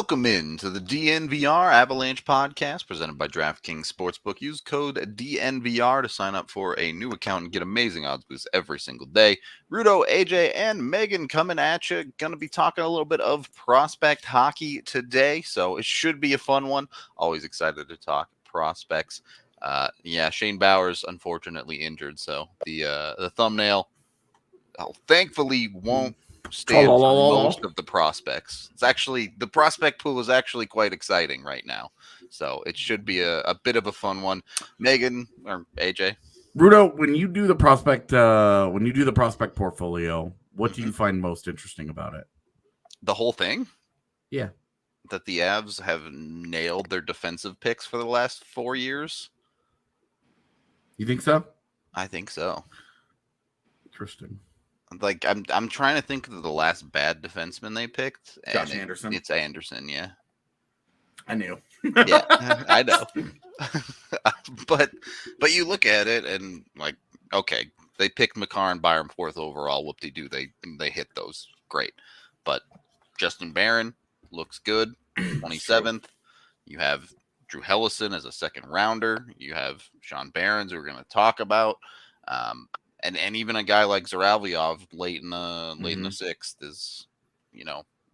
Welcome in to the DNVR Avalanche podcast presented by DraftKings Sportsbook. Use code DNVR to sign up for a new account and get amazing odds boosts every single day. Rudo, AJ, and Meghan coming at you. Going to be talking a little bit of prospect hockey today, so it should be a fun one. Always excited to talk prospects. Shane Bowers unfortunately injured, so the thumbnail thankfully won't stand for most of the prospects. It's actually, the prospect pool is actually quite exciting right now, so it should be a bit of a fun one. Meghan or AJ, Rudo, when you do the prospect portfolio, what do you find most interesting about it? The whole thing? Yeah, that the Avs have nailed their defensive picks for the last 4 years. You think so? I think so. Interesting. Like I'm trying to think of the last bad defenseman they picked. Josh Anderson. It's Anderson, yeah. I knew. Yeah, I know. but you look at it and like, okay, they picked Makar and Byron fourth overall. Whoop-de-doo, they hit those. Great. But Justin Barron looks good. 27th. You have Drew Helleson as a second rounder. You have Sean Behrens, who we're going to talk about. And even a guy like Zaravyov late in the sixth is,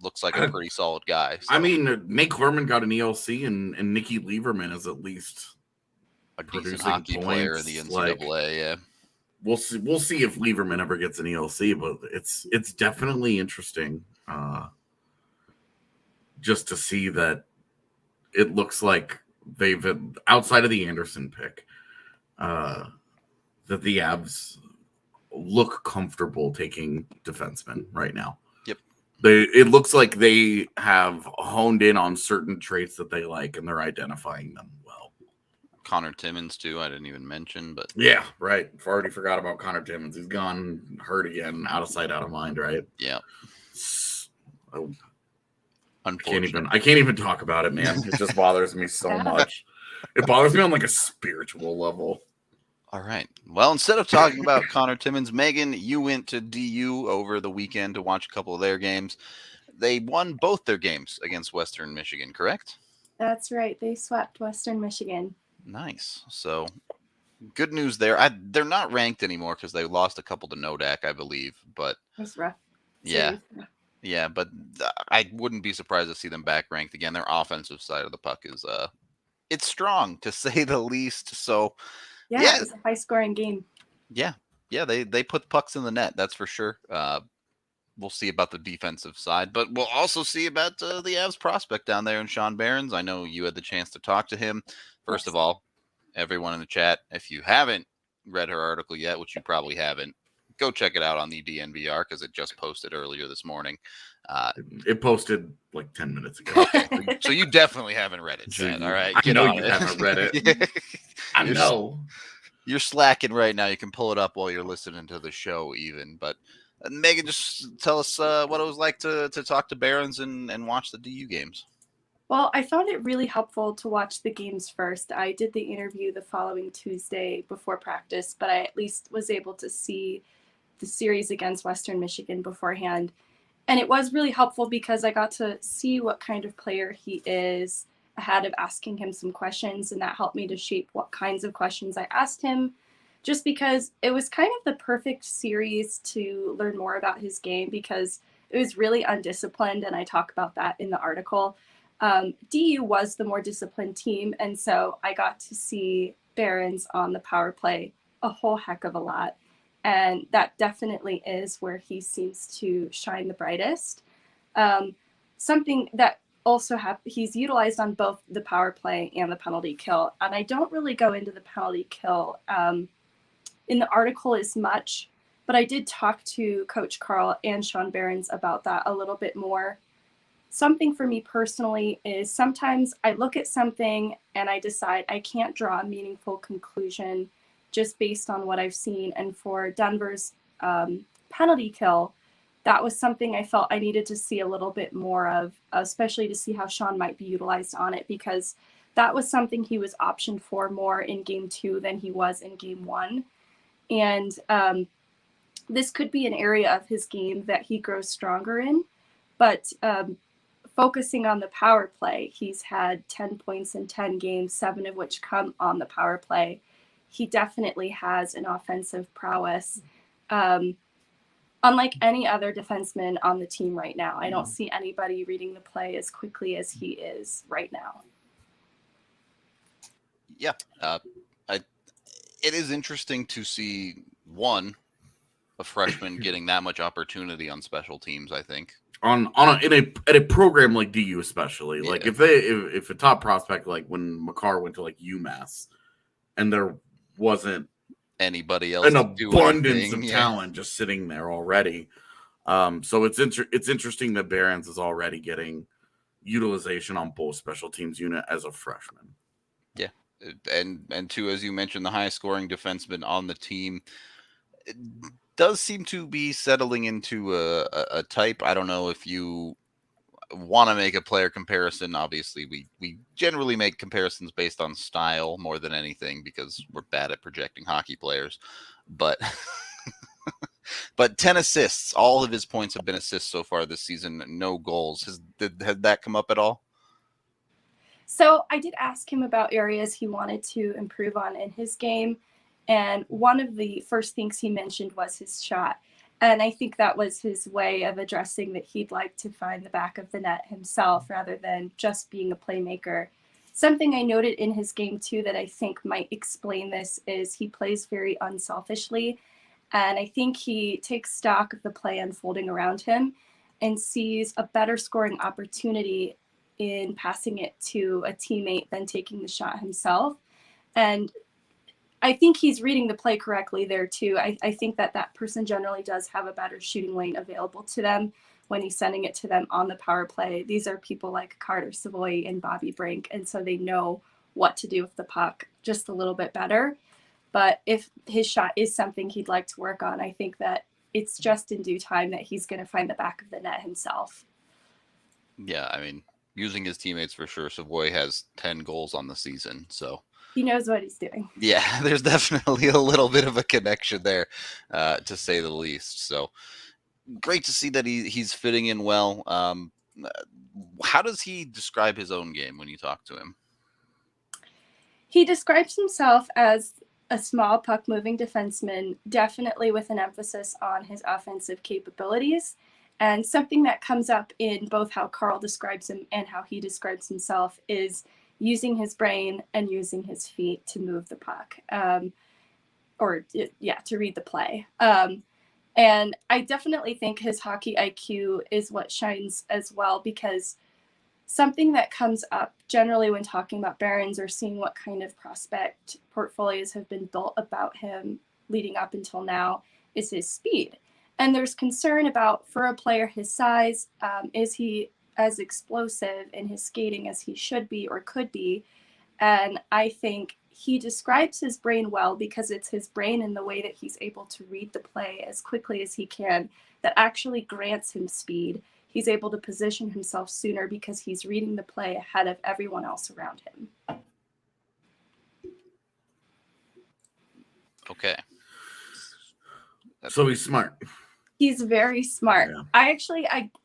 looks like a pretty solid guy. So. I mean, Nate Corman got an ELC, and Nikki Lieberman is at least a decent hockey player in the NCAA. Yeah, we'll see if Lieberman ever gets an ELC, but it's definitely interesting just to see that it looks like they've, outside of the Anderson pick, that the Avs look comfortable taking defensemen right now. Yep. It looks like they have honed in on certain traits that they like, and they're identifying them well. Connor Timmins, too, I didn't even mention, but... Yeah, right. Already forgot about Connor Timmins. He's gone hurt again, out of sight, out of mind, right? Yeah. I can't even talk about it, man. It just bothers me so much. It bothers me on like a spiritual level. All right. Well, instead of talking about Connor Timmins, Meghan, you went to DU over the weekend to watch a couple of their games. They won both their games against Western Michigan, correct? That's right. They swept Western Michigan. Nice. So, good news there. They're not ranked anymore because they lost a couple to Nodak, I believe. But that's rough. Yeah. Yeah, but I wouldn't be surprised to see them back ranked again. Their offensive side of the puck is it's strong, to say the least. So... Yeah, it was a high-scoring game. Yeah, they put pucks in the net, that's for sure. We'll see about the defensive side, but we'll also see about the Avs prospect down there in Sean Behrens. I know you had the chance to talk to him. First of all, everyone in the chat, if you haven't read her article yet, which you probably haven't, go check it out on the DNVR because it just posted earlier this morning. It posted like 10 minutes ago. Okay. So you definitely haven't read it, Chad. All right. I know you haven't read it. I know. You're slacking right now. You can pull it up while you're listening to the show even. But Meghan, just tell us what it was like to talk to Behrens and watch the DU games. Well, I found it really helpful to watch the games first. I did the interview the following Tuesday before practice, but I at least was able to see the series against Western Michigan beforehand. And it was really helpful because I got to see what kind of player he is ahead of asking him some questions. And that helped me to shape what kinds of questions I asked him, just because it was kind of the perfect series to learn more about his game because it was really undisciplined. And I talk about that in the article. DU was the more disciplined team. And so I got to see Behrens on the power play a whole heck of a lot. And that definitely is where he seems to shine the brightest. Something that also he's utilized on both the power play and the penalty kill. And I don't really go into the penalty kill in the article as much, but I did talk to Coach Carl and Sean Behrens about that a little bit more. Something for me personally is sometimes I look at something and I decide I can't draw a meaningful conclusion just based on what I've seen. And for Denver's penalty kill, that was something I felt I needed to see a little bit more of, especially to see how Sean might be utilized on it, because that was something he was optioned for more in game 2 than he was in game 1. And this could be an area of his game that he grows stronger in. But focusing on the power play, he's had 10 points in 10 games, 7 of which come on the power play. He definitely has an offensive prowess. Unlike any other defenseman on the team right now, I don't see anybody reading the play as quickly as he is right now. Yeah. It is interesting to see, a freshman getting that much opportunity on special teams, I think. At a program like DU especially, Yeah. like if a top prospect, like when Makar went to like UMass and there wasn't anybody else an abundance of yeah. talent just sitting there already. So it's interesting that Behrens is already getting utilization on both special teams unit as a freshman. Yeah. And two, as you mentioned, the highest scoring defenseman on the team. It does seem to be settling into a type. I don't know if you want to make a player comparison. Obviously, we generally make comparisons based on style more than anything because we're bad at projecting hockey players. But but 10 assists. All of his points have been assists so far this season. No goals. Has that come up at all? So I did ask him about areas he wanted to improve on in his game. And one of the first things he mentioned was his shot. And I think that was his way of addressing that he'd like to find the back of the net himself rather than just being a playmaker. Something I noted in his game, too, that I think might explain this is he plays very unselfishly. And I think he takes stock of the play unfolding around him and sees a better scoring opportunity in passing it to a teammate than taking the shot himself. And I think he's reading the play correctly there, too. I think that person generally does have a better shooting lane available to them when he's sending it to them on the power play. These are people like Carter Savoy and Bobby Brink, and so they know what to do with the puck just a little bit better. But if his shot is something he'd like to work on, I think that it's just in due time that he's going to find the back of the net himself. Yeah, I mean, using his teammates for sure. Savoy has 10 goals on the season, so he knows what he's doing. Yeah, there's definitely a little bit of a connection there, to say the least. So great to see that he's fitting in well. How does he describe his own game when you talk to him? He describes himself as a small puck-moving defenseman, definitely with an emphasis on his offensive capabilities. And something that comes up in both how Carl describes him and how he describes himself is using his brain and using his feet to move the puck, to read the play. And I definitely think his hockey IQ is what shines as well, because something that comes up generally when talking about Behrens or seeing what kind of prospect portfolios have been built about him leading up until now is his speed. And there's concern about, for a player his size, is he as explosive in his skating as he should be or could be? And I think he describes his brain well because it's his brain and the way that he's able to read the play as quickly as he can that actually grants him speed. He's able to position himself sooner because he's reading the play ahead of everyone else around him. Okay. So he's smart. He's very smart. Yeah.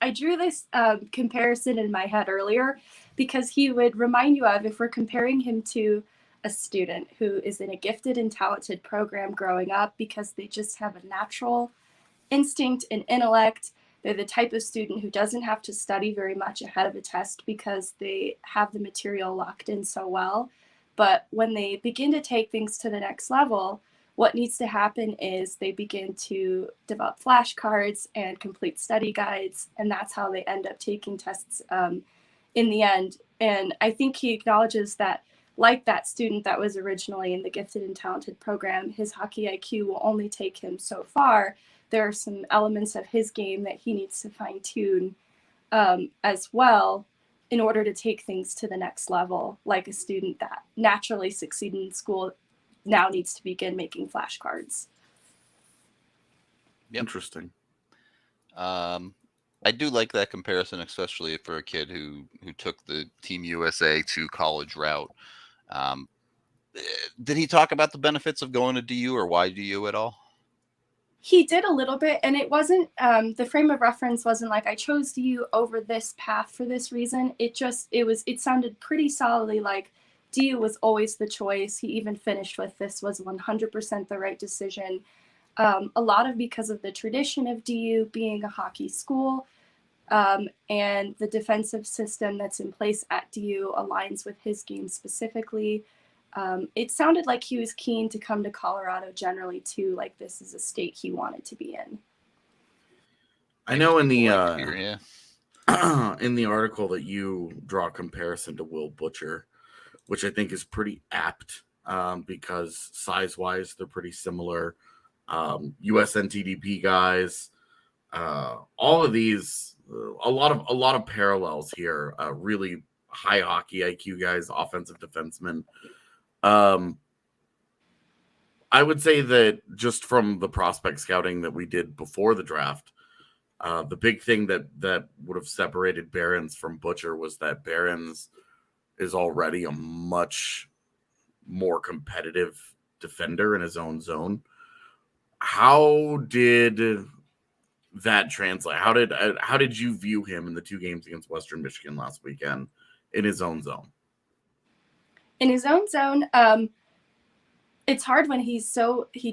I drew this comparison in my head earlier because he would remind you of, if we're comparing him to a student who is in a gifted and talented program growing up because they just have a natural instinct and intellect. They're the type of student who doesn't have to study very much ahead of a test because they have the material locked in so well. But when they begin to take things to the next level, what needs to happen is they begin to develop flashcards and complete study guides, and that's how they end up taking tests in the end. And I think he acknowledges that, like that student that was originally in the gifted and talented program, his hockey IQ will only take him so far. There are some elements of his game that he needs to fine-tune as well in order to take things to the next level, like a student that naturally succeeded in school now needs to begin making flashcards. Yep. Interesting. I do like that comparison, especially for a kid who took the Team USA to college route. Did he talk about the benefits of going to DU or why DU at all? He did a little bit, and it wasn't, the frame of reference wasn't like, I chose you over this path for this reason. It sounded pretty solidly like DU was always the choice. He even finished with, this was 100% the right decision. A lot of because of the tradition of DU being a hockey school, and the defensive system that's in place at DU aligns with his game specifically. It sounded like he was keen to come to Colorado generally too, like this is a state he wanted to be in. I know in the Yeah. in the article that you draw a comparison to Will Butcher, which I think is pretty apt because size-wise they're pretty similar. USNTDP guys, all of these, a lot of parallels here. Really high hockey IQ guys, offensive defensemen. I would say that just from the prospect scouting that we did before the draft, the big thing that would have separated Behrens from Butcher was that Behrens is already a much more competitive defender in his own zone. How did that translate? How did you view him in the 2 games against Western Michigan last weekend in his own zone? In his own zone, it's hard when he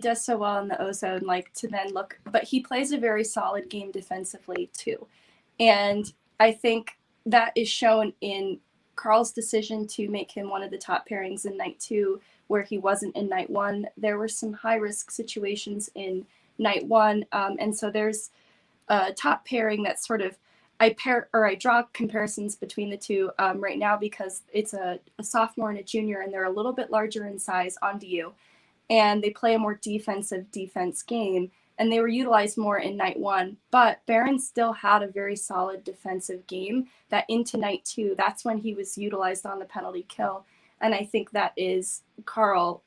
does so well in the O-zone, like to then look, but he plays a very solid game defensively too. And I think that is shown in Carl's decision to make him one of the top pairings in night 2, where he wasn't in night 1. There were some high risk situations in night 1. And so there's a top pairing that's sort of, I draw comparisons between the two right now because it's a sophomore and a junior, and they're a little bit larger in size on DU, and they play a more defensive defense game, and they were utilized more in night 1. But Behrens still had a very solid defensive game that into night 2, that's when he was utilized on the penalty kill. And I think that is Carl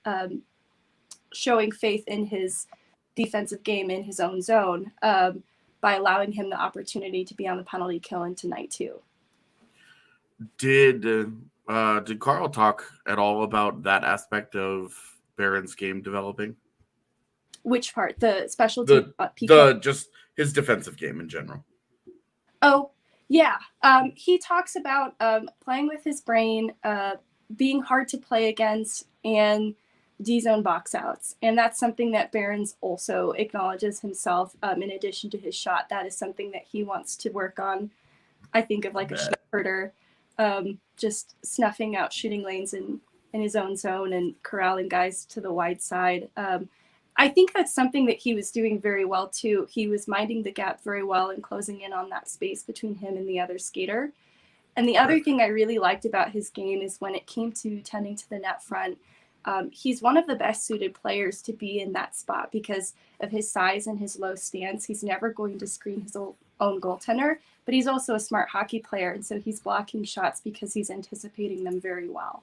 showing faith in his defensive game in his own zone, by allowing him the opportunity to be on the penalty kill into night 2. Did Carl talk at all about that aspect of Behrens' game developing? Which part? The specialty? Just his defensive game in general. Oh, yeah. He talks about playing with his brain, being hard to play against, and D-zone box outs. And that's something that Behrens also acknowledges himself. In addition to his shot, that is something that he wants to work on. I think of like a shepherd, just snuffing out shooting lanes in his own zone and corralling guys to the wide side. I think that's something that he was doing very well too. He was minding the gap very well and closing in on that space between him and the other skater. And the other thing I really liked about his game is when it came to tending to the net front, he's one of the best suited players to be in that spot because of his size and his low stance. He's never going to screen his own goaltender, but he's also a smart hockey player. And so he's blocking shots because he's anticipating them very well.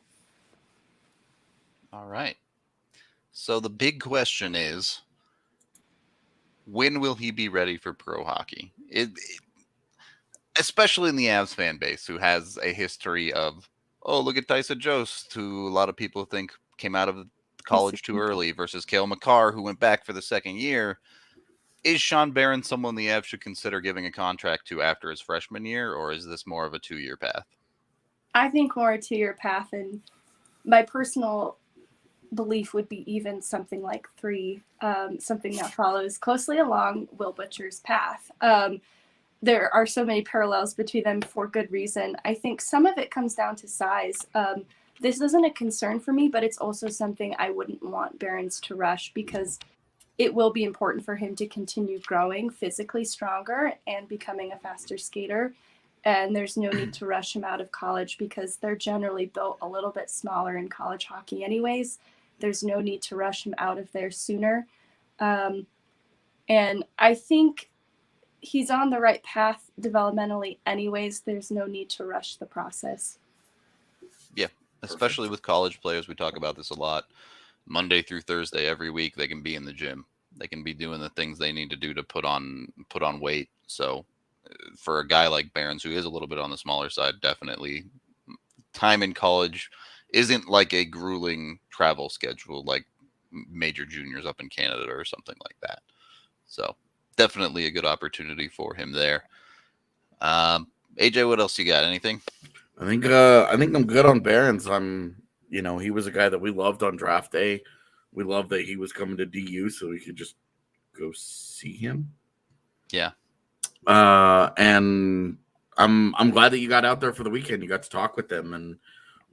All right. So the big question is, when will he be ready for pro hockey? Especially in the Avs fan base, who has a history of, oh, look at Tyson Jost, who a lot of people think came out of college too early, versus Cale Makar, who went back for the second year. Is Sean Behrens someone the Avs should consider giving a contract to after his freshman year, or is this more of a 2-year path? I think more a 2-year path, and my personal belief would be even something like 3, something that follows closely along Will Butcher's path. There are so many parallels between them for good reason. I think some of it comes down to size. This isn't a concern for me, but it's also something I wouldn't want Behrens to rush because it will be important for him to continue growing physically stronger and becoming a faster skater. And there's no need to rush him out of college because they're generally built a little bit smaller in college hockey anyways. There's no need to rush him out of there sooner. And I think he's on the right path developmentally anyways. There's no need to rush the process. Yeah, especially with college players. We talk about this a lot. Monday through Thursday every week, they can be in the gym. They can be doing the things they need to do to put on weight. So for a guy like Behrens, who is a little bit on the smaller side, definitely time in college isn't like a grueling travel schedule like major juniors up in Canada or something like that. So definitely a good opportunity for him there. AJ, what else you got? Anything? I think I'm good on Behrens. He was a guy that we loved on draft day. We loved that he was coming to DU, so we could just go see him. Yeah. And I'm glad that you got out there for the weekend. You got to talk with them, and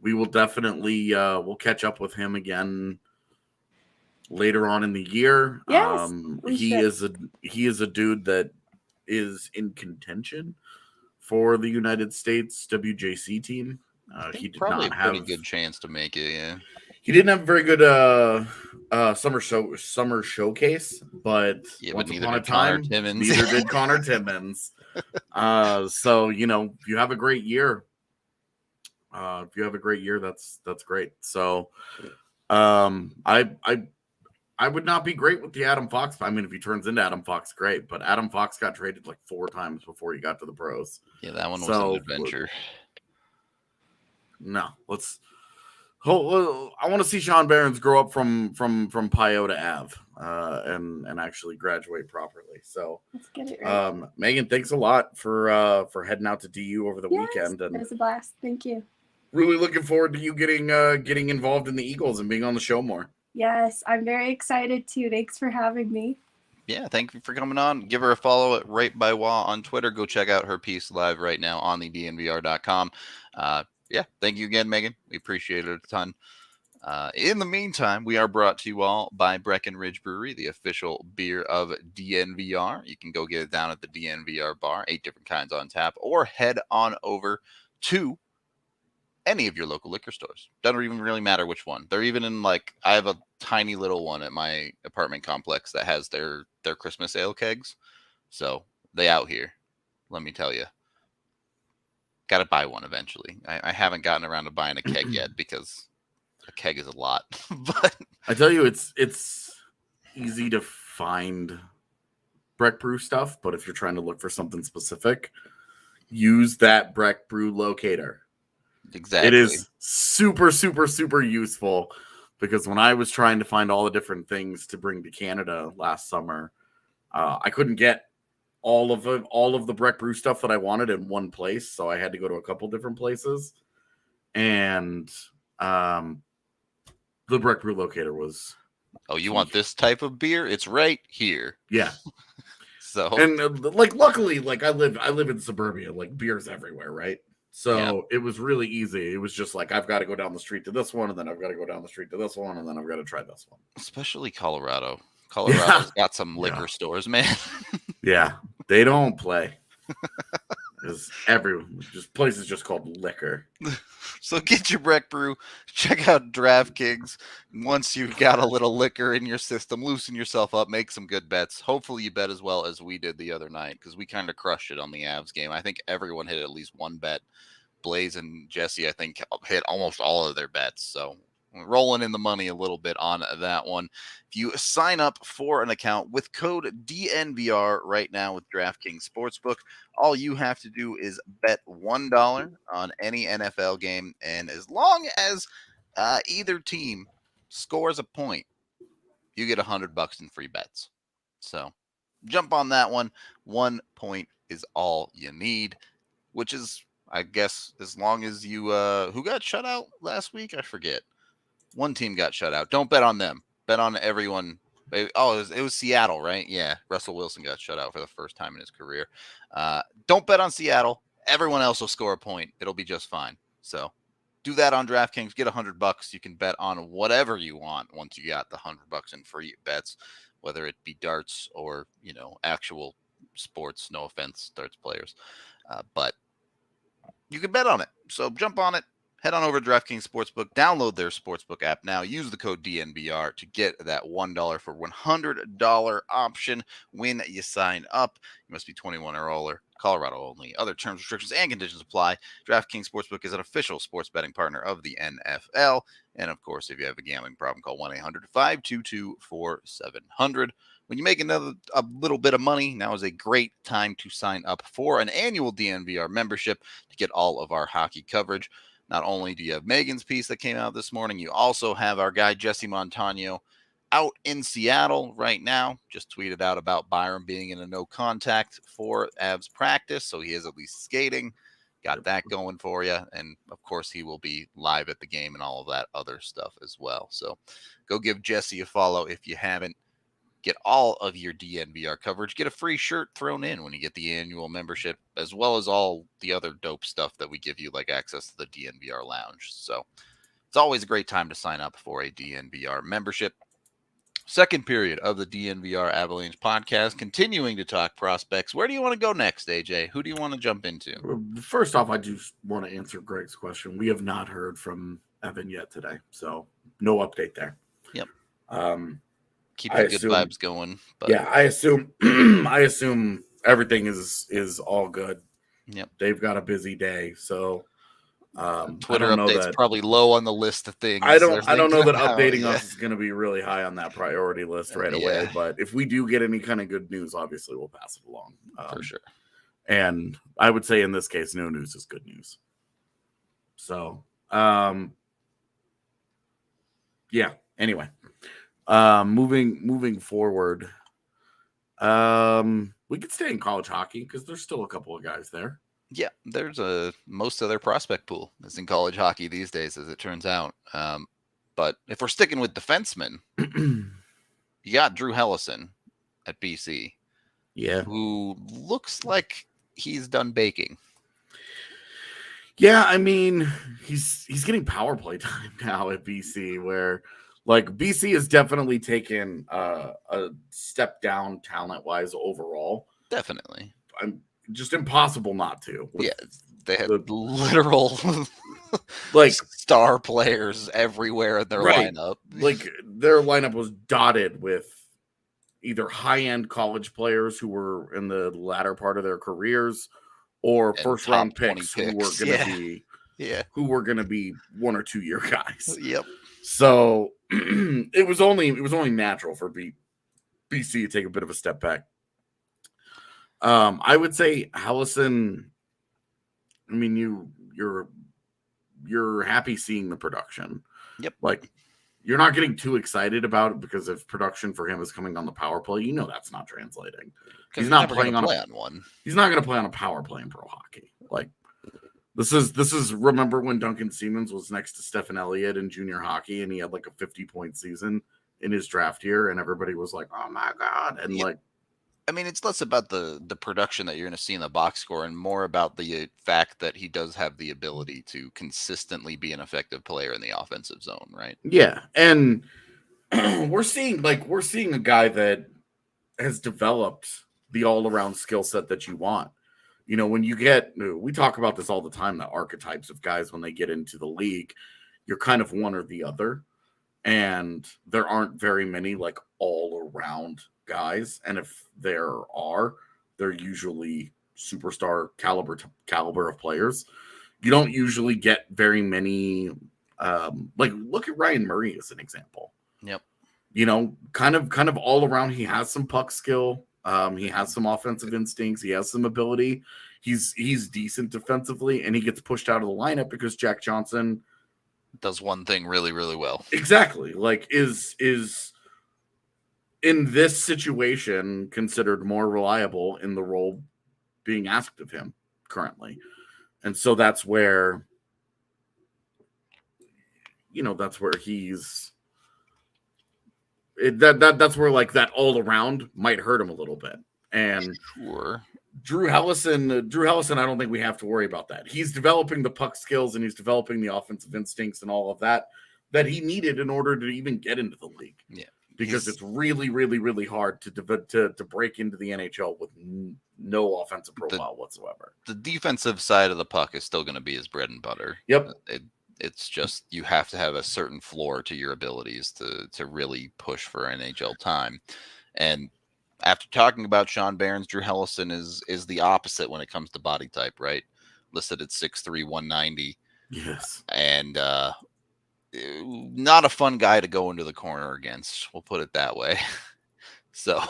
we will definitely we'll catch up with him again later on in the year. Yes, he is a dude that is in contention for the United States WJC team. He did probably not a have pretty good chance to make it. Yeah, he didn't have a very good summer showcase, but once upon a time, neither did Connor Timmins. So if you have a great year, that's great. So I would not be great with the Adam Fox. I mean, if he turns into Adam Fox, great. But Adam Fox got traded like 4 times before he got to the pros. Yeah, that one was an adventure. No, I want to see Sean Behrens grow up from Pio to Av, and actually graduate properly. So let's get it right. Megan, thanks a lot for heading out to DU over the weekend. And it was a blast. Thank you. Really looking forward to you getting involved in the Eagles and being on the show more. Yes, I'm very excited too. Thanks for having me. Yeah, thank you for coming on. Give her a follow at Right by Wah on Twitter. Go check out her piece live right now on the DNVR.com. Yeah, thank you again, Megan. We appreciate it a ton. In the meantime, we are brought to you all by Breckenridge Brewery, the official beer of DNVR. You can go get it down at the DNVR bar, 8 different kinds on tap, or head on over to any of your local liquor stores. Doesn't even really matter which one. They're even in I have a tiny little one at my apartment complex that has their Christmas ale kegs. So they out here, let me tell you. Got to buy one eventually. I haven't gotten around to buying a keg yet because a keg is a lot. But I tell you, it's easy to find Breck Brew stuff, but if you're trying to look for something specific, use that Breck Brew locator. Exactly. It is super, super, super useful because when I was trying to find all the different things to bring to Canada last summer, I couldn't get all of the Breck Brew stuff that I wanted in one place, so I had to go to a couple different places. And the Breck Brew locator was. Oh, you want this type of beer? It's right here. Yeah. So and luckily, I live in suburbia, beer's everywhere, right? So It was really easy. It was just I've got to go down the street to this one, and then I've got to go down the street to this one, and then I've got to try this one. Especially Colorado. Colorado's got some liquor stores, man. Yeah, they don't play. There's places just called liquor. So get your Breck Brew. Check out DraftKings. Once you've got a little liquor in your system, loosen yourself up, make some good bets. Hopefully you bet as well as we did the other night because we kind of crushed it on the Avs game. I think everyone hit at least one bet. Blaze and Jesse, I think, hit almost all of their bets. So rolling in the money a little bit on that one. If you sign up for an account with code DNVR right now with DraftKings Sportsbook, all you have to do is bet $1 on any NFL game, and as long as either team scores a point, you get $100 in free bets. So jump on that one. 1 point is all you need, which is, I guess, as long as you who got shut out last week? I forget. One team got shut out. Don't bet on them. Bet on everyone. Oh, it was Seattle, right? Yeah. Russell Wilson got shut out for the first time in his career. Don't bet on Seattle. Everyone else will score a point. It'll be just fine. So do that on DraftKings. Get $100. You can bet on whatever you want once you got the $100 in free bets, whether it be darts or, actual sports. No offense, darts players. But you can bet on it. So jump on it. Head on over to DraftKings Sportsbook, download their Sportsbook app now. Use the code DNVR to get that $1 for $100 option when you sign up. You must be 21 or older. Colorado only. Other terms, restrictions, and conditions apply. DraftKings Sportsbook is an official sports betting partner of the NFL. And, of course, if you have a gambling problem, call 1-800-522-4700. When you make a little bit of money, now is a great time to sign up for an annual DNVR membership to get all of our hockey coverage. Not only do you have Megan's piece that came out this morning, you also have our guy, Jesse Montano, out in Seattle right now. Just tweeted out about Byram being in a no contact for Avs practice, so he is at least skating. Got that going for you. And of course, he will be live at the game and all of that other stuff as well. So go give Jesse a follow if you haven't. Get all of your DNVR coverage. Get a free shirt thrown in when you get the annual membership, as well as all the other dope stuff that we give you, like access to the DNVR lounge. So it's always a great time to sign up for a DNVR membership. Second period of the DNVR Avalanche podcast, continuing to talk prospects. Where do you want to go next, AJ? Who do you want to jump into? First off, I just want to answer Greg's question. We have not heard from Evan yet today, so no update there. Yep. Keep I the good vibes going. But yeah, I assume everything is all good. Yep. They've got a busy day, so Twitter updates probably low on the list of things. I don't know that updating us is going to be really high on that priority list right away. But if we do get any kind of good news, obviously we'll pass it along for sure. And I would say in this case, no news is good news. So yeah. Anyway. Moving forward, we could stay in college hockey because there's still a couple of guys there. Yeah, there's most of their prospect pool is in college hockey these days, as it turns out. But if we're sticking with defensemen, you got Drew Helleson at BC. Yeah, who looks like he's done baking. Yeah, I mean, he's getting power play time now at BC, where like BC has definitely taken a step down talent-wise overall. Definitely. I'm just impossible not to. Yeah, they had literal like star players everywhere in their lineup. Like their lineup was dotted with either high-end college players who were in the latter part of their careers or first-round picks who were going to be who were going to be 1 or 2 year guys. Yep. So it was only natural for BC to take a bit of a step back. I would say Helleson. I mean, you're happy seeing the production. Yep. Like you're not getting too excited about it because if production for him is coming on the power play, you know that's not translating. He's not playing on one. He's not going to play on a power play in pro hockey. Like this is remember when Duncan Siemens was next to Stephen Elliott in junior hockey and he had like a 50-point season in his draft year and everybody was like, "Oh my god." And like I mean, it's less about the production that you're going to see in the box score and more about the fact that he does have the ability to consistently be an effective player in the offensive zone, right? Yeah. And we're seeing a guy that has developed the all-around skill set that you want. You know, when we talk about this all the time, the archetypes of guys when they get into the league, you're kind of one or the other. And there aren't very many like all-around guys, and if there are, they're usually superstar caliber of players. You don't usually get very many. Like look at Ryan Murray as an example. Yep. You know, kind of all around. He has some puck skill. He has some offensive instincts. He has some ability. He's decent defensively, and he gets pushed out of the lineup because Jack Johnson does one thing really, really well. Exactly. Like is in this situation considered more reliable in the role being asked of him currently. And so that's where, that's where that's where like that all around might hurt him a little bit. And sure. Drew Helleson, I don't think we have to worry about that. He's developing the puck skills and he's developing the offensive instincts and all of that he needed in order to even get into the league. Yeah. Because it's really, really, really hard to break into the NHL with no offensive profile whatsoever. The defensive side of the puck is still going to be his bread and butter. Yep. It's just you have to have a certain floor to your abilities to really push for NHL time. And after talking about Sean Behrens, Drew Helleson is the opposite when it comes to body type, right? Listed at 6'3", 190. Yes. And not a fun guy to go into the corner against. We'll put it that way. So,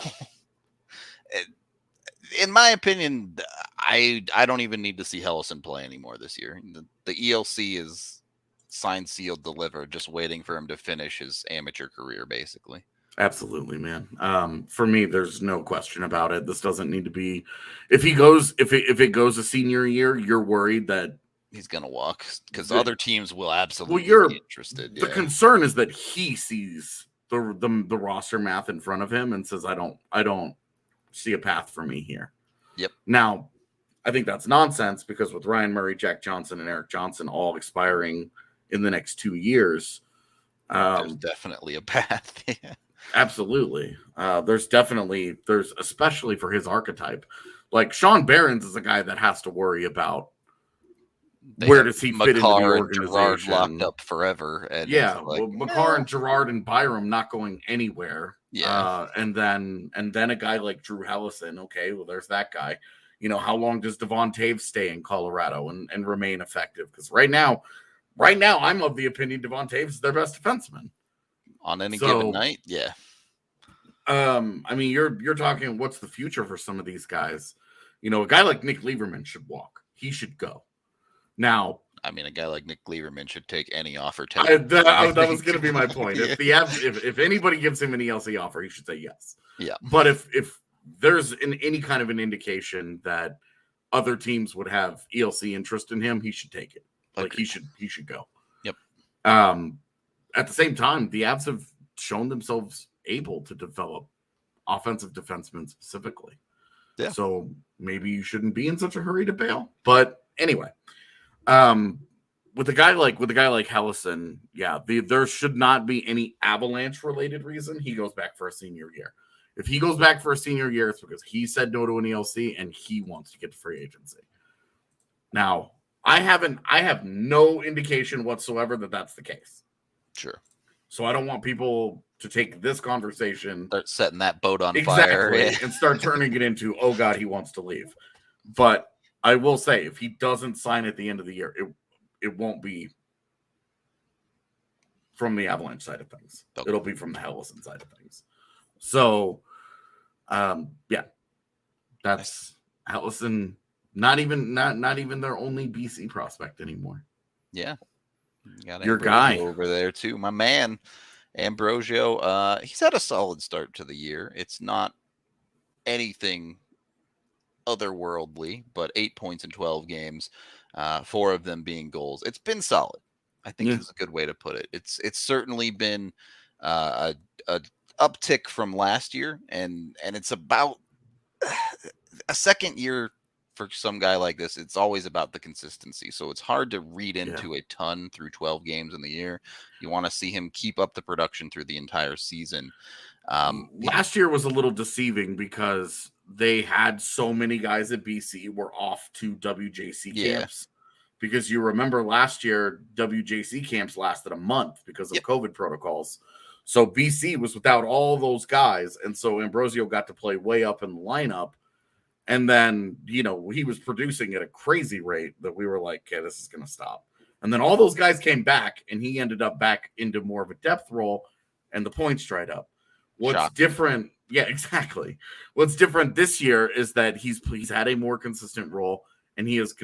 in my opinion, I don't even need to see Helleson play anymore this year. The ELC is signed, sealed, delivered, just waiting for him to finish his amateur career, basically. Absolutely, man. For me, there's no question about it. This doesn't need to be. If he goes, if it goes a senior year, you're worried that he's gonna walk because other teams will absolutely be interested. The concern is that he sees the roster math in front of him and says, I don't see a path for me here. Yep. Now, I think that's nonsense because with Ryan Murray, Jack Johnson, and Eric Johnson all expiring in the next 2 years, there's definitely a path. Absolutely. There's especially for his archetype. Like Sean Behrens is a guy that has to worry about where does he fit into the organization. Gerard locked up forever. And Makar and Gerard and Byram not going anywhere. Yeah. And then a guy like Drew Helleson. Okay, well, there's that guy. How long does Devon Taves stay in Colorado and remain effective? Because right now, I'm of the opinion Devon Taves is their best defenseman. On any given night, yeah. I mean, you're talking what's the future for some of these guys? A guy like Nick Lieberman should walk. He should go. Now, I mean, a guy like Nick Lieberman should take any offer. That was going to be my point. If anybody gives him an ELC offer, he should say yes. Yeah. But if there's any kind of an indication that other teams would have ELC interest in him, he should take it. Like he should go. Yep. At the same time, the Avs have shown themselves able to develop offensive defensemen specifically. Yeah. So maybe you shouldn't be in such a hurry to bail. But anyway, with a guy like Helleson, there should not be any Avalanche related reason he goes back for a senior year. If he goes back for a senior year, it's because he said no to an ELC and he wants to get to free agency. Now, I have no indication whatsoever that that's the case. Sure. So I don't want people to take this conversation, start setting that boat on fire, and start turning it into, oh God, he wants to leave. But I will say, if he doesn't sign at the end of the year, it won't be from the Avalanche side of things. Okay. It'll be from the Helleson side of things. So, that's Helleson. Not even their only BC prospect anymore. Yeah. Got your guy over there too, my man Ambrosio. He's had a solid start to the year. It's not anything otherworldly, but 8 points in 12 games, 4 of them being goals. It's been solid. I think is a good way to put it. It's certainly been a uptick from last year, and it's about a second year. For some guy like this, it's always about the consistency. So it's hard to read into a ton through 12 games in the year. You want to see him keep up the production through the entire season. Last year was a little deceiving because they had so many guys at BC were off to WJC camps. Because you remember last year, WJC camps lasted a month because of COVID protocols. So BC was without all those guys. And so Ambrosio got to play way up in the lineup. And then, he was producing at a crazy rate that we were like, okay, this is going to stop. And then all those guys came back, and he ended up back into more of a depth role, and the points dried up. What's different? Yeah, exactly. What's different this year is that he's had a more consistent role, and he has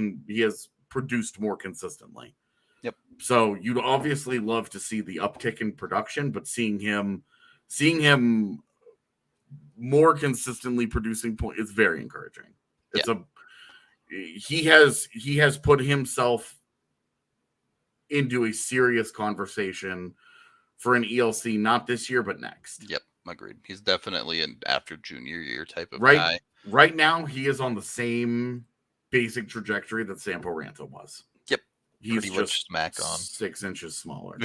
produced more consistently. Yep. So you'd obviously love to see the uptick in production, but seeing him more consistently producing points is very encouraging. He has put himself into a serious conversation for an ELC, not this year, but next. Yep. Agreed. He's definitely an after junior year type of guy. Right now, he is on the same basic trajectory that Sampo Ranta was. Yep. He's pretty just much smack on 6 inches smaller.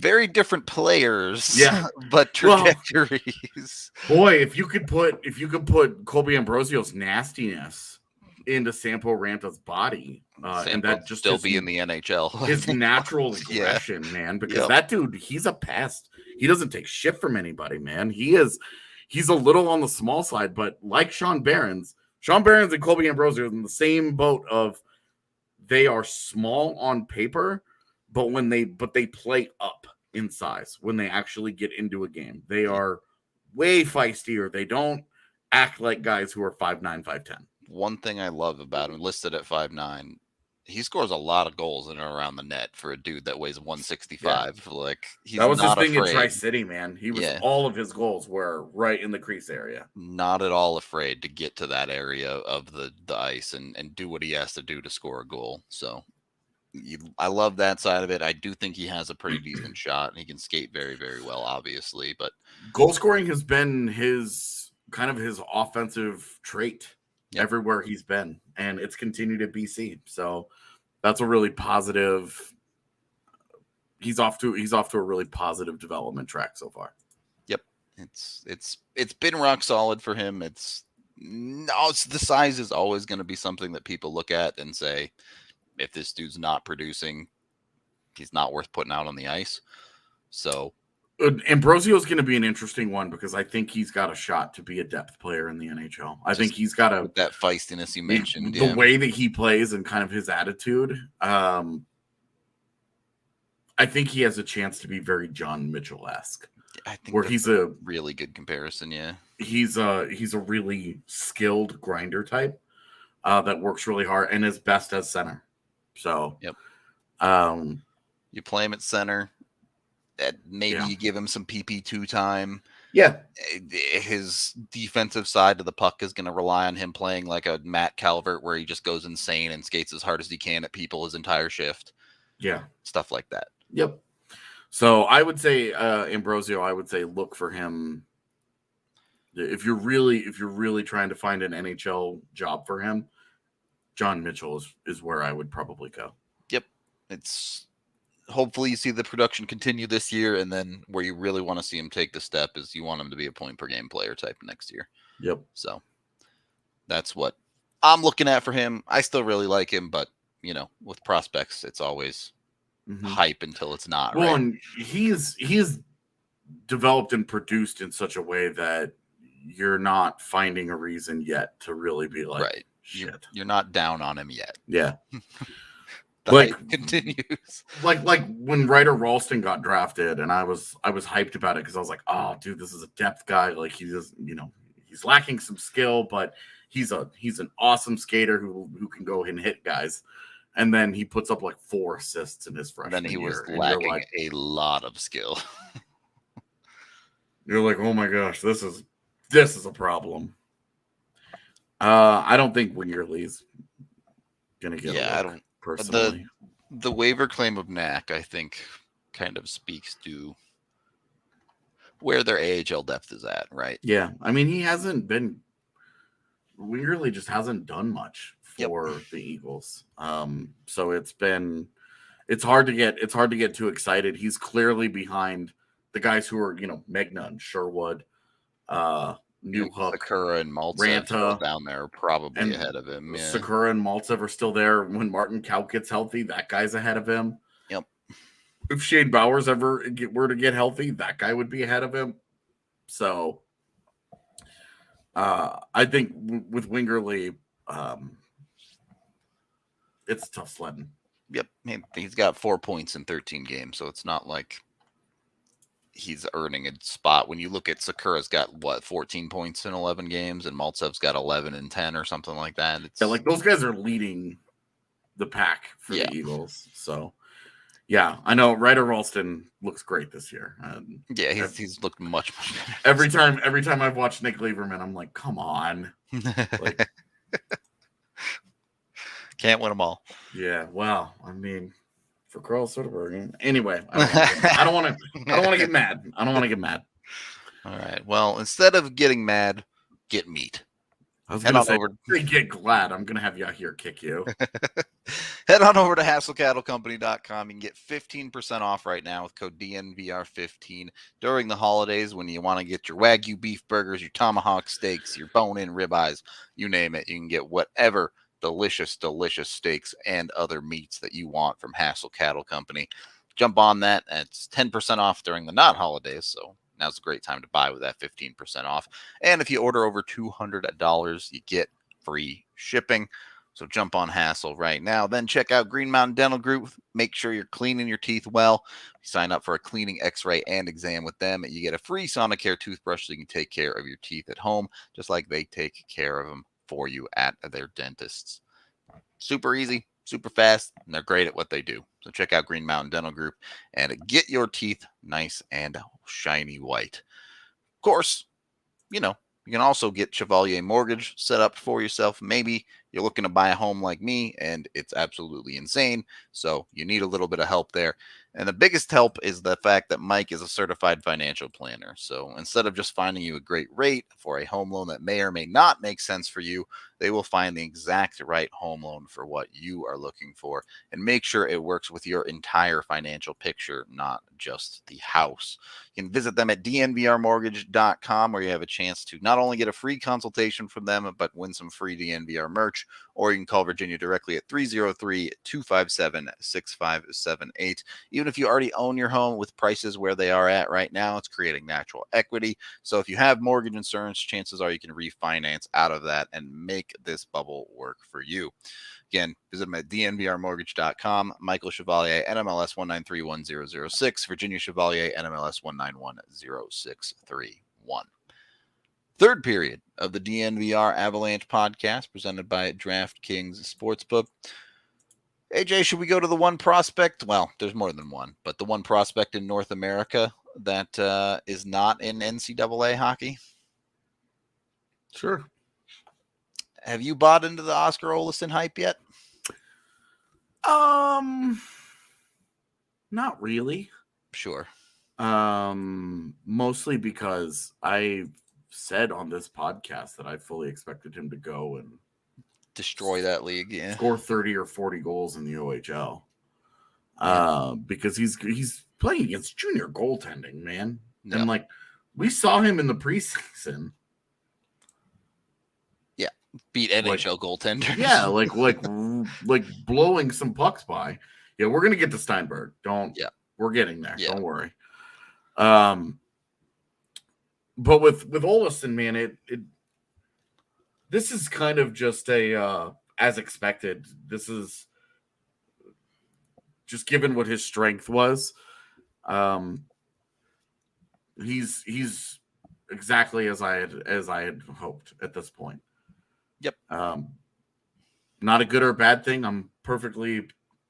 Very different players. Yeah. But trajectories. Boy, if you could put Colby Ambrosio's nastiness into Sampo Ranta's body, and that just still be in the NHL. His natural aggression, man, because that dude, he's a pest. He doesn't take shit from anybody, man. He's a little on the small side, but like Sean Behrens and Colby Ambrosio are in the same boat of they are small on paper, but they play up in size when they actually get into a game. They are way feistier. They don't act like guys who are 5'9", 5'10". One thing I love about him, listed at 5'9", he scores a lot of goals in and around the net for a dude that weighs 165. Yeah. Like, he's that was not his thing afraid. in Tri-City, man. He was all of his goals were right in the crease area. Not at all afraid to get to that area of the ice and do what he has to do to score a goal. So I love that side of it. I do think he has a pretty decent shot, and he can skate very, very well, obviously. But goal scoring has been his kind of his offensive trait everywhere he's been, and it's continued at BC. So that's a really positive. He's off to a really positive development track so far. Yep, it's been rock solid for him. The size is always going to be something that people look at and say, if this dude's not producing, he's not worth putting out on the ice. So Ambrosio is going to be an interesting one because I think he's got a shot to be a depth player in the NHL. I think he's got that feistiness you mentioned, the way that he plays and kind of his attitude. I think he has a chance to be very John Mitchell-esque. I think where he's a really good comparison. Yeah, he's a really skilled grinder type that works really hard and is best as center. So, you play him at center. Maybe you give him some PP2 time. Yeah. His defensive side of the puck is going to rely on him playing like a Matt Calvert, where he just goes insane and skates as hard as he can at people his entire shift. Yeah. Stuff like that. Yep. So I would say Ambrosio, I would say look for him. If you're really trying to find an NHL job for him, John Mitchell is where I would probably go. Yep. It's hopefully you see the production continue this year, and then where you really want to see him take the step is you want him to be a point per game player type next year. Yep. So that's what I'm looking at for him. I still really like him, but with prospects, it's always hype until it's not. Well, right? And he's developed and produced in such a way that you're not finding a reason yet to really be like, right. Shit. You're not down on him yet. Yeah. The hype continues. Like when Ryder Ralston got drafted, and I was hyped about it because I was like, oh, dude, this is a depth guy. Like he just, he's lacking some skill, but he's an awesome skater who can go and hit guys. And then he puts up like 4 assists in his freshman year. Then he was lacking a lot of skill. You're like, oh my gosh, this is a problem. I don't think Wingerli's gonna get. Yeah, I don't personally. The waiver claim of Knack, I think, kind of speaks to where their AHL depth is at, right? Yeah, I mean, Wingerli just hasn't done much for the Eagles. So it's hard to get too excited. He's clearly behind the guys who are, Meghan, Sherwood, Newhook, Sakura and Maltsev down there probably ahead of him. Yeah. Sakura and Maltsev are still there. When Martin Kaut gets healthy, that guy's ahead of him. Yep. If Shane Bowers were to get healthy, that guy would be ahead of him. So I think with Wingerli, it's tough sledding. Yep. He's got 4 points in 13 games, so it's not like he's earning a spot. When you look at Sakura's got 14 points in 11 games, and Maltsev's got 11 and 10 or something like that. Like those guys are leading the pack for the Eagles. So yeah, I know Ryder Ralston looks great this year. He's looked much better. Every time I've watched Nick Lieberman, I'm like, come on. Can't win them all. Yeah, well, I mean, for Carl Soderbergh. Anyway, I don't want to get mad. I don't want to get mad. All right. Well, instead of getting mad, get meat. I was going to get glad. I'm going to have Yahir kick you. Head on over to HassleCattleCompany.com. You can get 15% off right now with code DNVR15 during the holidays when you want to get your Wagyu beef burgers, your tomahawk steaks, your bone-in ribeyes, you name it. You can get whatever delicious steaks and other meats that you want from Hassle Cattle Company. Jump on that. It's 10% off during the not holidays, so now's a great time to buy with that 15% off. And if you order over $200, you get free shipping. So jump on Hassle right now. Then check out Green Mountain Dental Group. Make sure you're cleaning your teeth well. Sign up for a cleaning, x-ray, and exam with them. You get a free Sonicare toothbrush so you can take care of your teeth at home, just like they take care of them for you at their dentists. Super easy. super fast, and they're great at what they do. So check out Green Mountain Dental Group and get your teeth nice and shiny white. Of course, you can also get Chevalier Mortgage set up for yourself. Maybe you're looking to buy a home like me and it's absolutely insane. So you need a little bit of help there. And the biggest help is the fact that Mike is a certified financial planner. So instead of just finding you a great rate for a home loan that may or may not make sense for you, they will find the exact right home loan for what you are looking for and make sure it works with your entire financial picture, not just the house. You can visit them at dnvrmortgage.com, where you have a chance to not only get a free consultation from them, but win some free DNVR merch, or you can call Virginia directly at 303-257-6578. Even if you already own your home, with prices where they are at right now, it's creating natural equity. So if you have mortgage insurance, chances are you can refinance out of that and make this bubble work for you. Again, visit them at dnvrmortgage.com. Michael Chevalier, NMLS 1931006. Virginia Chevalier, NMLS 1910631. Third period of the DNVR Avalanche podcast, presented by DraftKings Sportsbook. AJ, should we go to the one prospect? Well, there's more than one, but the one prospect in North America that is not in NCAA hockey? Sure. Have you bought into the Oskar Olausson hype yet? Not really. Sure. Mostly because I said on this podcast that I fully expected him to go and destroy that league, yeah. Score 30 or 40 goals in the OHL. Because he's playing against junior goaltending, man. Yep. And like we saw him in the preseason. Yeah, beat NHL goaltenders. Yeah, like blowing some pucks by. Yeah, we're gonna get to Stienburg. We're getting there. Yeah. Don't worry. But with Olausson, man, this is kind of just a as expected. This is just given what his strength was. He's exactly as I had hoped at this point. Yep. Not a good or bad thing.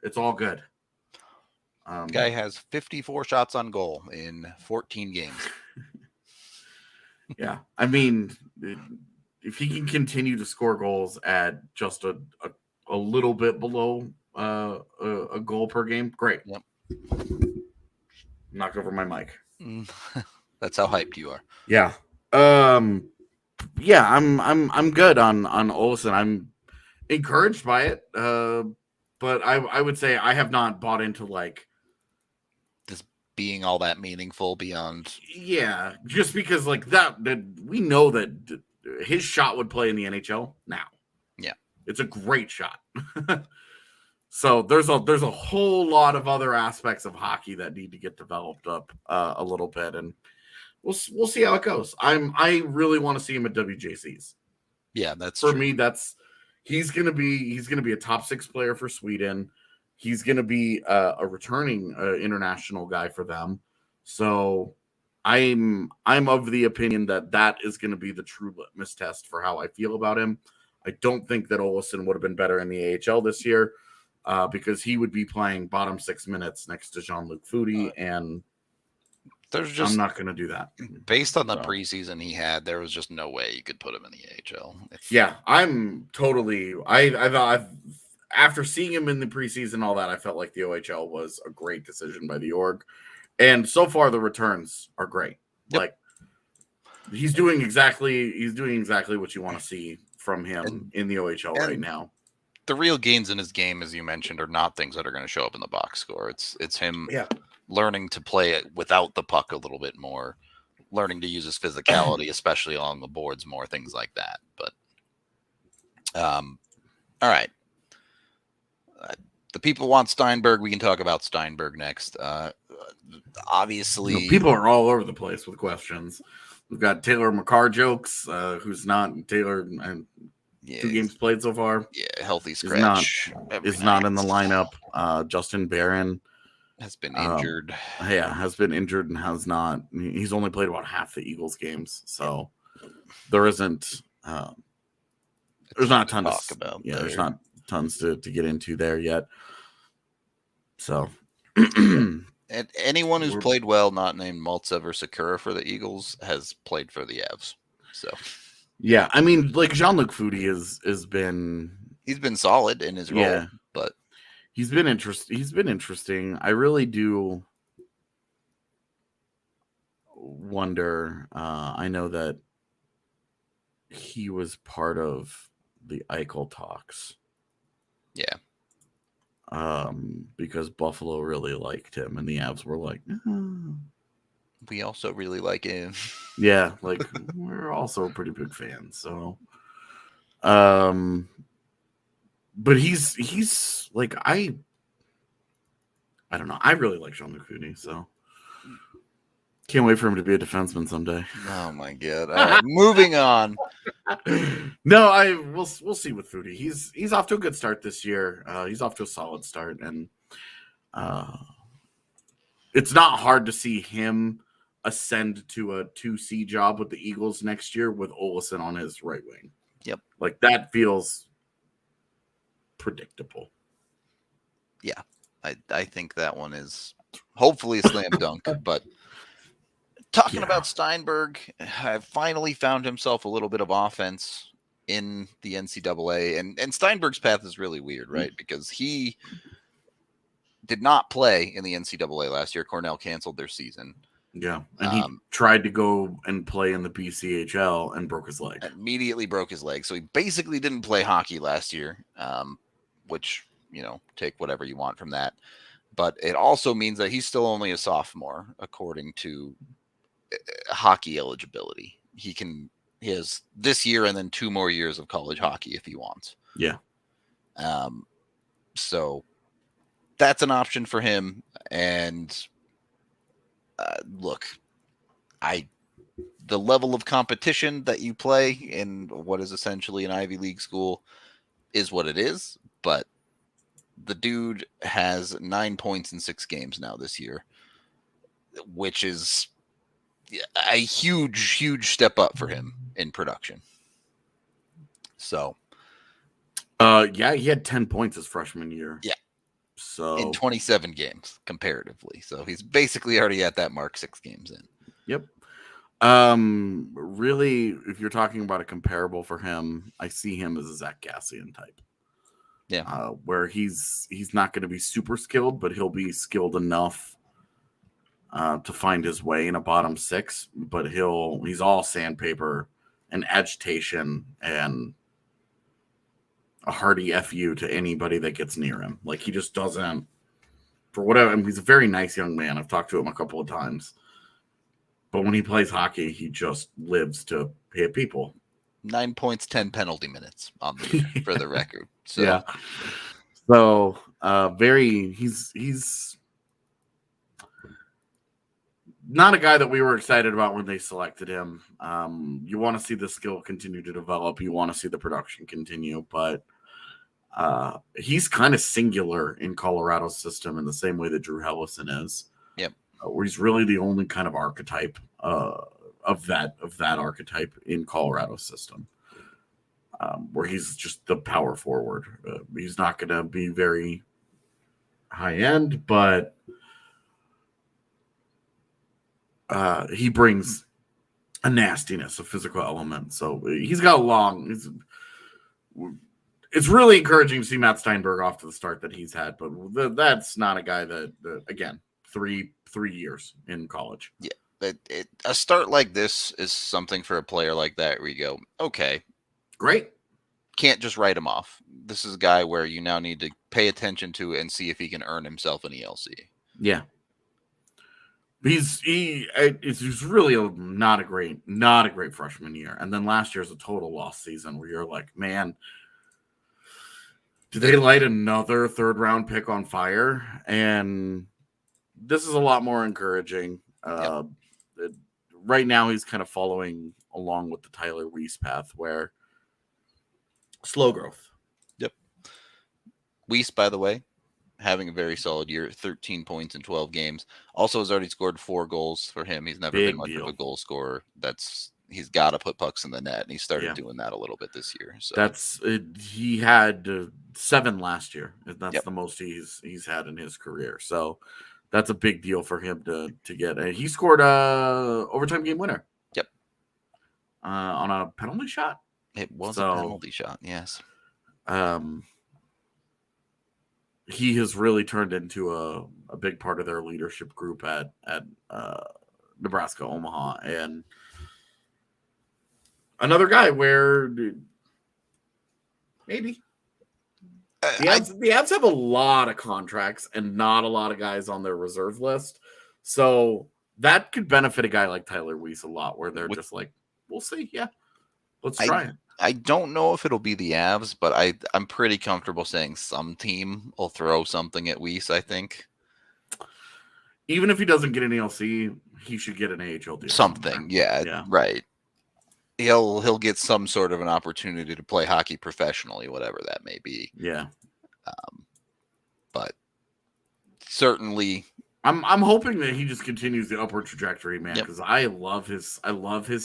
It's all good. Guy has 54 shots on goal in 14 games. Yeah. I mean, if he can continue to score goals at just a little bit below a goal per game, great. Yep. Knock over my mic. That's how hyped you are. Yeah. Yeah, I'm good on Olausson. I'm encouraged by it. But I would say I have not bought into like this being all that meaningful beyond. Yeah, just because like that we know that his shot would play in the NHL now. Yeah, it's a great shot. So there's a whole lot of other aspects of hockey that need to get developed up a little bit, and we'll see how it goes. I really want to see him at WJCs. Yeah, that's for true. me. He's gonna be a top 6 player for Sweden. He's gonna be a returning international guy for them. So I'm of the opinion that is going to be the true litmus test for how I feel about him. I don't think that Olausson would have been better in the AHL this year because he would be playing bottom 6 minutes next to Jon-Luc Foudy, and I'm not going to do that. Based on the preseason he had, there was just no way you could put him in the AHL. Yeah, I'm totally. I thought after seeing him in the preseason, all that, I felt like the OHL was a great decision by the org. And so far, the returns are great. Yep. Like he's doing exactly what you want to see from him in the OHL right now. The real gains in his game, as you mentioned, are not things that are going to show up in the box score. It's him learning to play it without the puck a little bit more, learning to use his physicality, especially along the boards more, things like that. But all right. The people want Stienburg. We can talk about Stienburg next. Obviously, people are all over the place with questions. We've got Taylor McCarr jokes, who's not Taylor, and 2 games played so far. Yeah, healthy scratch. Is not in the lineup. Justin Behrens has been injured. Has been injured and has not. He's only played about half the Eagles games, so there isn't. There's not a ton to talk about. Yeah, there's not tons to get into there yet. So, and anyone who's played well, not named Maltsev or Sakura for the Eagles, has played for the Avs. So, yeah, I mean, like Jon-Luc Foudy has been solid in his role, but he's been interesting. I really do wonder. I know that he was part of the Eichel talks. Yeah. Because Buffalo really liked him, and the Avs were like, we also really like him. Yeah, like we're also pretty big fans. So, but he's like I don't know. I really like Jon-Luc Foudy, so can't wait for him to be a defenseman someday. Oh my god! All right, moving on. No, we'll see with Foudy. He's off to a good start this year. He's off to a solid start, and it's not hard to see him ascend to a 2C job with the Eagles next year with Olausson on his right wing. Yep, like that feels predictable. Yeah, I think that one is hopefully a slam dunk, but. Talking about Stienburg, finally found himself a little bit of offense in the NCAA. And Steinberg's path is really weird, right? Because he did not play in the NCAA last year. Cornell canceled their season. Yeah, and he tried to go and play in the BCHL and broke his leg. Immediately broke his leg. So he basically didn't play hockey last year, which, take whatever you want from that. But it also means that he's still only a sophomore, according to hockey eligibility. He has this year and then 2 more years of college hockey if he wants. Yeah. So that's an option for him. And look, the level of competition that you play in what is essentially an Ivy League school is what it is. But the dude has 9 points in 6 games now this year, which is a huge step up for him in production. So, yeah, he had 10 points his freshman year. Yeah. So in 27 games comparatively. So he's basically already at that mark 6 games in. Yep. Really, if you're talking about a comparable for him, I see him as a Zach Gassian type. Yeah. Where he's not going to be super skilled, but he'll be skilled enough to find his way in a bottom 6, but he's all sandpaper and agitation and a hearty FU to anybody that gets near him. Like he just doesn't, for whatever. I mean, he's a very nice young man. I've talked to him a couple of times, but when he plays hockey, he just lives to hit people. 9 points, 10 penalty minutes on the for the record. So. Yeah. So he's not a guy that we were excited about when they selected him. You want to see the skill continue to develop. You want to see the production continue, but he's kind of singular in Colorado's system in the same way that Drew Helleson is. Yep. Where he's really the only kind of archetype of that archetype in Colorado's system. Where he's just the power forward. He's not going to be very high end, but he brings a nastiness, a physical element. So he's got it's really encouraging to see Matt Stienburg off to the start that he's had, but that's not a guy that again, 3 years in college. Yeah. A start like this is something for a player like that where you go, okay, great. Can't just write him off. This is a guy where you now need to pay attention to and see if he can earn himself an ELC. Yeah. It's really not a great freshman year. And then last year's a total lost season where you're like, man, did they light another 3rd round pick on fire? And this is a lot more encouraging. Yep. Right now he's kind of following along with the Tyler Weiss path where slow growth. Yep. Weiss, by the way, having a very solid year, 13 points in 12 games. Also has already scored 4 goals for him. He's never been much of a goal scorer. That's he's got to put pucks in the net, and he started Yeah. doing that a little bit this year. So That's he had 7 last year. That's Yep. the most he's had in his career. So that's a big deal for him to get. He scored a overtime game winner. Yep. On a penalty shot. It was So, a penalty shot. Yes. He has really turned into a big part of their leadership group at Nebraska Omaha, and another guy where maybe the Avs have a lot of contracts and not a lot of guys on their reserve list, so that could benefit a guy like Tyler Weiss a lot, where they're just like, we'll see, yeah, let's try it. I don't know if it'll be the Avs, but I'm pretty comfortable saying some team will throw something at Weiss, I think. Even if he doesn't get an ELC, he should get an AHL deal. Something, yeah, right. He'll get some sort of an opportunity to play hockey professionally, whatever that may be. Yeah. But certainly, I'm hoping that he just continues the upward trajectory, man, because I love his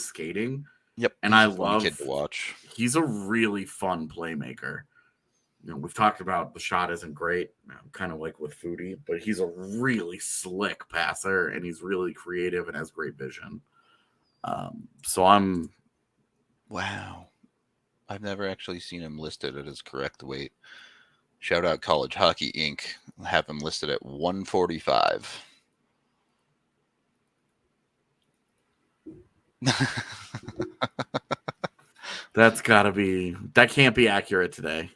skating. Yep. And I love kid to watch. He's a really fun playmaker. We've talked about the shot isn't great, kind of like with Foudy, but he's a really slick passer, and he's really creative and has great vision. So I'm... Wow. I've never actually seen him listed at his correct weight. Shout out College Hockey Inc. Have him listed at 145. That can't be accurate today.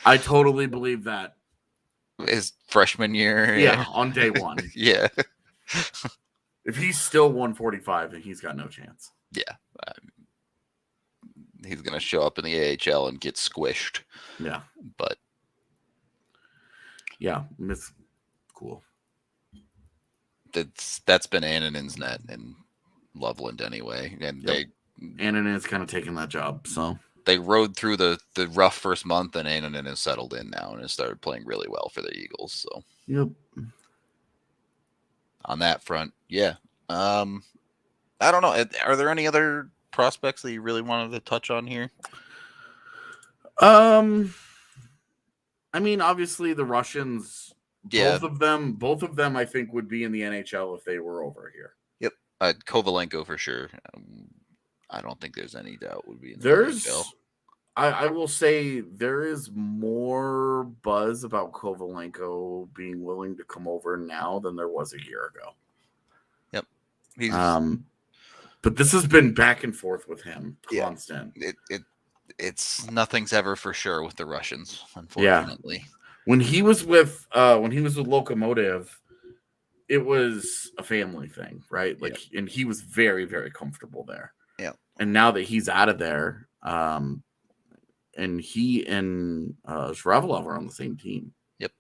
I totally believe that. His freshman year. Yeah, on day one. Yeah. If he's still 145, then he's got no chance. Yeah. He's going to show up in the AHL and get squished. Yeah. But. Yeah, it's cool. That's been Annunen's net in Loveland anyway. And Annunen is kind of taking that job, so. They rode through the rough first month, and Annunen has settled in now and has started playing really well for the Eagles. So. Yep. On that front, yeah. I don't know. Are there any other prospects that you really wanted to touch on here? I mean, obviously the Russians, yeah. both of them, I think would be in the NHL if they were over here. Yep. Kovalenko for sure. I don't think there's any doubt would be in the NHL. I will say there is more buzz about Kovalenko being willing to come over now than there was a year ago. Yep. But this has been back and forth with him, constant. It's nothing's ever for sure with the Russians, unfortunately. Yeah. When he was with Lokomotiv, it was a family thing, right? And he was very, very comfortable there. Yeah. And now that he's out of there, and he and Sharavalov are on the same team. Yep.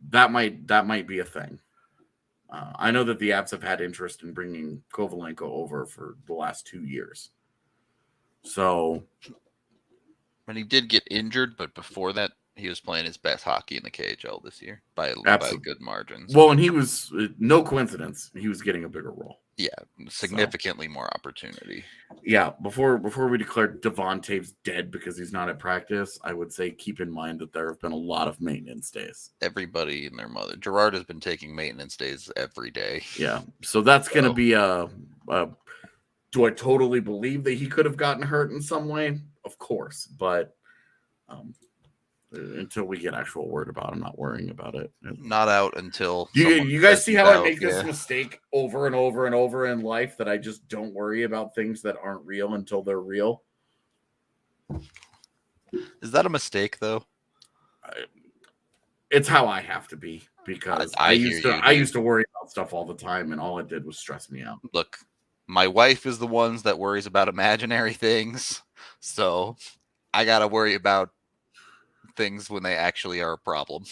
That might be a thing. I know that the Avs have had interest in bringing Kovalenko over for the last 2 years. So, and he did get injured, but before that, he was playing his best hockey in the KHL this year by good margins. Well, and he was no coincidence. He was getting a bigger role. Yeah, significantly more opportunity. Yeah, before we declare Devon Taves dead because he's not at practice, I would say keep in mind that there have been a lot of maintenance days. Everybody and their mother. Gerard has been taking maintenance days every day. Yeah, so that's going to be do I totally believe that he could have gotten hurt in some way? Of course, but until we get actual word about it, I'm not worrying about it. Not out until you guys see how I make this mistake over and over and over in life, that I just don't worry about things that aren't real until they're real. Is that a mistake though? It's how I have to be, because I used to worry about stuff all the time, and all it did was stress me out. Look, my wife is the ones that worries about imaginary things, so I gotta worry about things when they actually are a problem.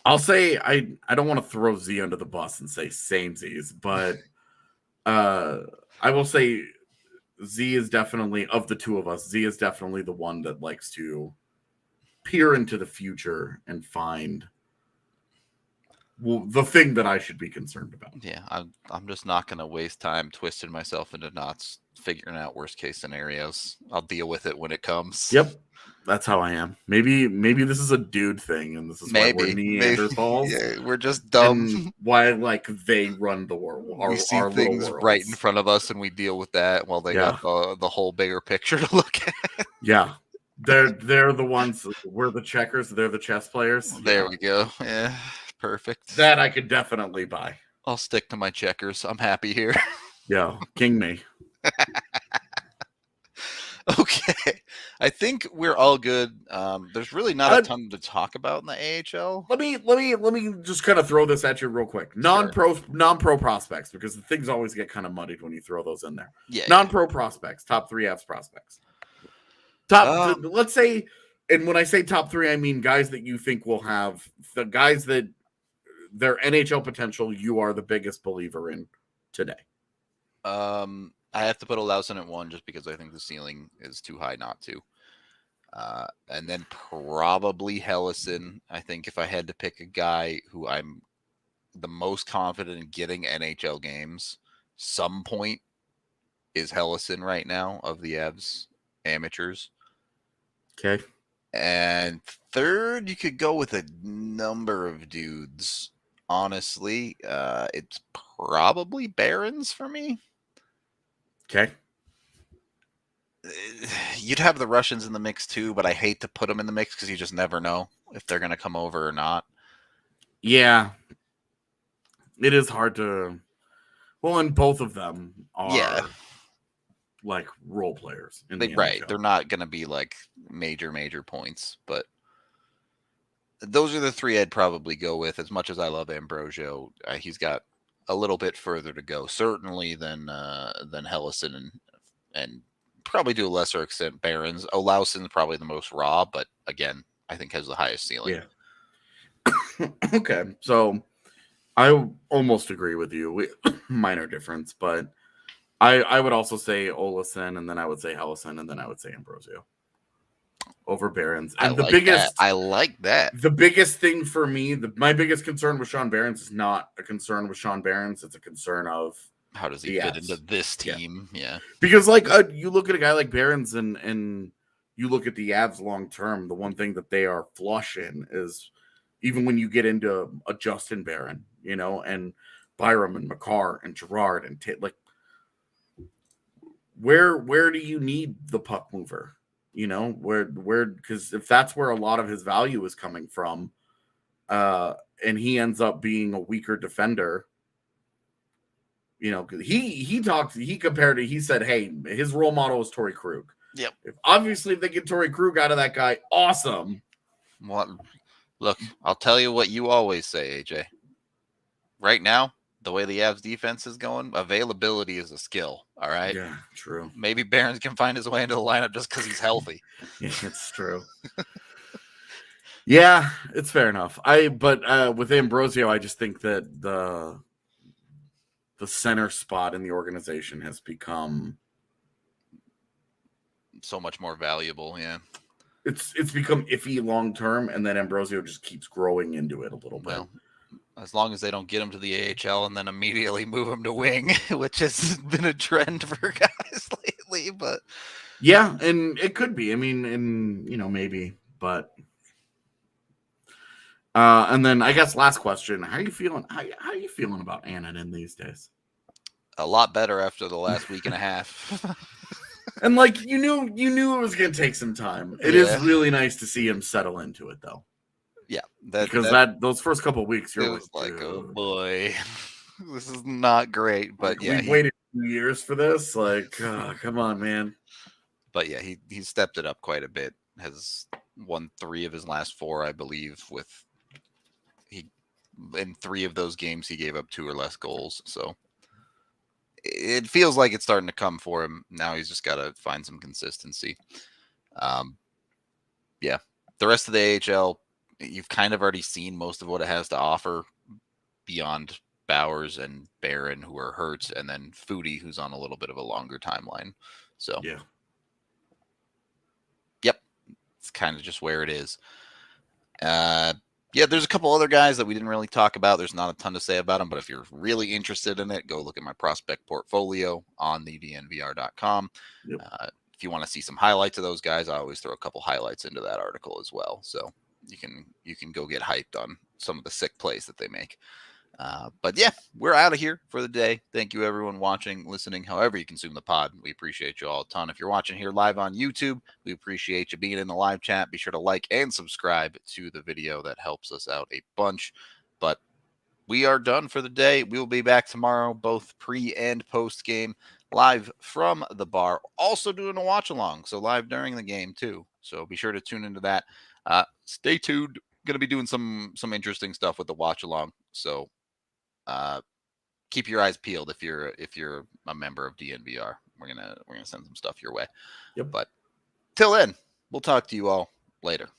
I'll say I don't want to throw Z under the bus and say samesies, but I will say Z is definitely, of the two of us, Z is definitely the one that likes to peer into the future and find the thing that I should be concerned about. Yeah, I'm just not going to waste time twisting myself into knots, figuring out worst case scenarios. I'll deal with it when it comes. Yep, that's how I am. Maybe this is a dude thing, and this is why we're Neanderthals. Yeah, we're just dumb. And why they run the world? We see things right in front of us, and we deal with that while they got the whole bigger picture to look at. Yeah. They're the ones. We're the checkers. They're the chess players. There we go. Yeah, perfect. That I could definitely buy. I'll stick to my checkers. I'm happy here. Yeah, king me. Okay, I think we're all good. There's really not a ton to talk about in the AHL. Let me just kind of throw this at you real quick. Non-pro prospects, because the things always get kind of muddied when you throw those in there. Yeah. Non-pro prospects, top 3 Avs prospects. Let's say, and when I say top 3, I mean guys that you think will have the guys that their NHL potential you are the biggest believer in today. I have to put Olausson at 1 just because I think the ceiling is too high not to. And then probably Helleson. I think if I had to pick a guy who I'm the most confident in getting NHL games, some point is Helleson right now of the Avs amateurs. Okay. And third, you could go with a number of dudes. Honestly, it's probably Behrens for me. Okay. You'd have the Russians in the mix too, but I hate to put them in the mix because you just never know if they're going to come over or not. Yeah. It is hard to... Well, and both of them are like role players. Right. They're not going to be like major points, but those are the 3 I'd probably go with. As much as I love Ambrosio, he's got a little bit further to go, certainly than Helleson and probably to a lesser extent Behrens. Olausson's probably the most raw, but again, I think has the highest ceiling. Yeah. Okay, so I almost agree with you. Minor difference, but I would also say Olausson, and then I would say Helleson, and then I would say Ambrosio over Behrens. And I like that. The biggest thing for me, my biggest concern with Sean Behrens is not a concern with Sean Behrens. It's a concern of how does he fit into this team? Yeah. Because like you look at a guy like Behrens and you look at the Avs long term, the one thing that they are flush in is even when you get into a Justin Barron, and Byram and Makar and Gerard and where do you need the puck mover? Where because if that's where a lot of his value is coming from, and he ends up being a weaker defender, he said, hey, his role model is Torrey Krug. Yep. If they get Torrey Krug out of that guy, awesome. Well, look, I'll tell you what you always say, AJ. Right now, the way the Avs defense is going, availability is a skill. All right. Yeah, true. Maybe Behrens can find his way into the lineup just because he's healthy. Yeah, it's true. Yeah, it's fair enough. But with Ambrosio, I just think that the center spot in the organization has become so much more valuable. Yeah. It's become iffy long term, and then Ambrosio just keeps growing into it a little bit. Well, as long as they don't get him to the AHL and then immediately move him to wing, which has been a trend for guys lately. But yeah, and it could be. I mean, and maybe, but and then I guess last question: how are you feeling? How are you feeling about Annunen these days? A lot better after the last week and a half. And you knew it was going to take some time. It is really nice to see him settle into it, though. Yeah, because those first couple of weeks, you're like, oh boy, this is not great. But we've waited 2 years for this. Come on, man. But yeah, he stepped it up quite a bit. Has won 3 of his last 4, I believe. In 3 of those games, he gave up 2 or less goals. So it feels like it's starting to come for him. Now he's just got to find some consistency. Yeah, the rest of the AHL, you've kind of already seen most of what it has to offer beyond Bowers and Barron, who are hurt, and then Foudy, who's on a little bit of a longer timeline. So, yep, it's kind of just where it is. Yeah, there's a couple other guys that we didn't really talk about. There's not a ton to say about them, but if you're really interested in it, go look at my prospect portfolio on the DNVR.com. Yep. If you want to see some highlights of those guys, I always throw a couple highlights into that article as well. So you can go get hyped on some of the sick plays that they make. But yeah, we're out of here for the day. Thank you, everyone watching, listening, however you consume the pod. We appreciate you all a ton. If you're watching here live on YouTube, we appreciate you being in the live chat. Be sure to like and subscribe to the video. That helps us out a bunch. But we are done for the day. We will be back tomorrow, both pre and post game, live from the bar. Also doing a watch along, so live during the game too. So be sure to tune into that. Stay tuned. Going to be doing some interesting stuff with the watch along. So keep your eyes peeled if you're a member of DNVR. We're gonna send some stuff your way. Yep. But till then, we'll talk to you all later.